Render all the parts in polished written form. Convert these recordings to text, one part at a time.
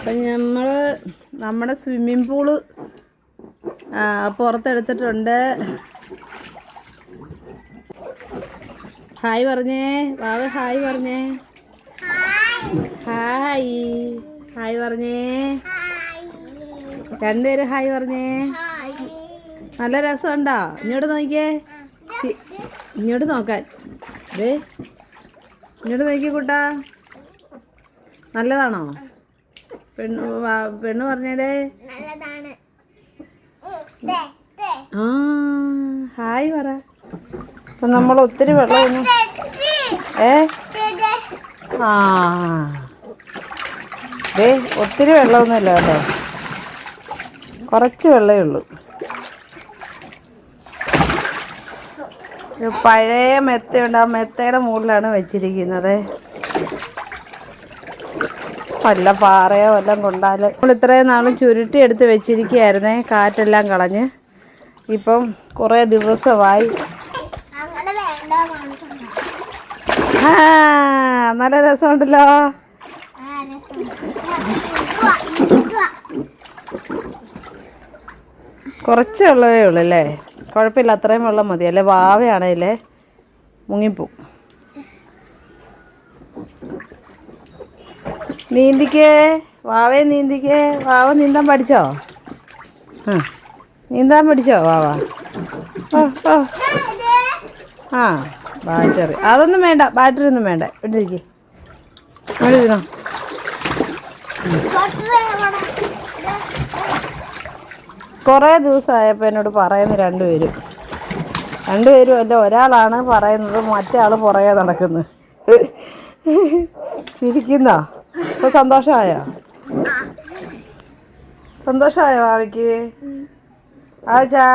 അപ്പം നമ്മുടെ swimming pool പുറത്തെടുത്തിട്ടുണ്ട്. Hi പറഞ്ഞേ വാവ്, ഹായ് പറഞ്ഞേ, ഹായ് ഹായ് പറഞ്ഞേ, രണ്ടുപേരും ഹായ് പറഞ്ഞേ. നല്ല രസമുണ്ടോ? ഇങ്ങോട്ട് നോക്കിയേ, ഇങ്ങോട്ട് നോക്കാൻ. ഇങ്ങോട്ട് നോക്കിയേ കൂട്ടാ, നല്ലതാണോ? പെണ്ണ് പറഞ്ഞേടേ. ആ ഹായ് പറ. അപ്പം നമ്മൾ ഒത്തിരി വെള്ളമൊന്നും ഒത്തിരി വെള്ളമൊന്നുമില്ല കേട്ടോ, കുറച്ച് വെള്ളമേ ഉള്ളൂ. പഴയ മെത്തയുണ്ട്, ആ മെത്തയുടെ മുകളിലാണ് വെച്ചിരിക്കുന്നത്. വല്ല പാറയോ വല്ലതും കൊണ്ടാൽ. നമ്മൾ ഇത്രയും നാളും ചുരുട്ടി എടുത്ത് വെച്ചിരിക്കുകയായിരുന്നേ, കാറ്റെല്ലാം കളഞ്ഞ്. ഇപ്പം കുറേ ദിവസമായി. നല്ല രസമുണ്ടല്ലോ. കുറച്ച് വെള്ളമേ ഉള്ളൂ അല്ലേ? കുഴപ്പമില്ല, അത്രയും വെള്ളം മതി. അല്ലേ വാവയാണല്ലേ മുങ്ങിപ്പോവും. നീന്തിക്കേ വാവേ, നീന്തിക്കേ. വാവ നീന്താൻ പഠിച്ചോ? നീന്താൻ പഠിച്ചോ വാവ? ആ ബാറ്ററി അതൊന്നും വേണ്ട, ബാറ്ററി ഒന്നും വേണ്ട. ഇട്ടിരിക്കേ ഇരുന്നോ. കുറേ ദിവസമായപ്പോൾ എന്നോട് പറയുന്നു രണ്ടുപേരും അല്ല, ഒരാളാണ് പറയുന്നത്, മറ്റേ ആൾ പുറകെ നടക്കുന്നു. ചിരിക്കുന്നോ? ഇപ്പോൾ സന്തോഷമായോ? സന്തോഷമായോ ഭാവിക്ക്? ആച്ചാ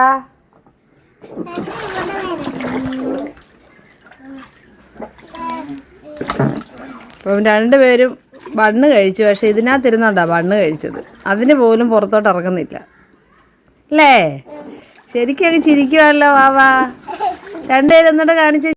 അപ്പം രണ്ടുപേരും ബണ്ണ് കഴിച്ചു. പക്ഷെ ഇതിനകത്തിരുന്നോണ്ടാ ബണ്ണ് കഴിച്ചത്. അതിന് പോലും പുറത്തോട്ട് ഇറങ്ങുന്നില്ല അല്ലേ? ശരിക്കും ചിരിക്കുവാണല്ലോ വാവാ. രണ്ടുപേരും ഒന്നുകൂടെ കാണിച്ച്.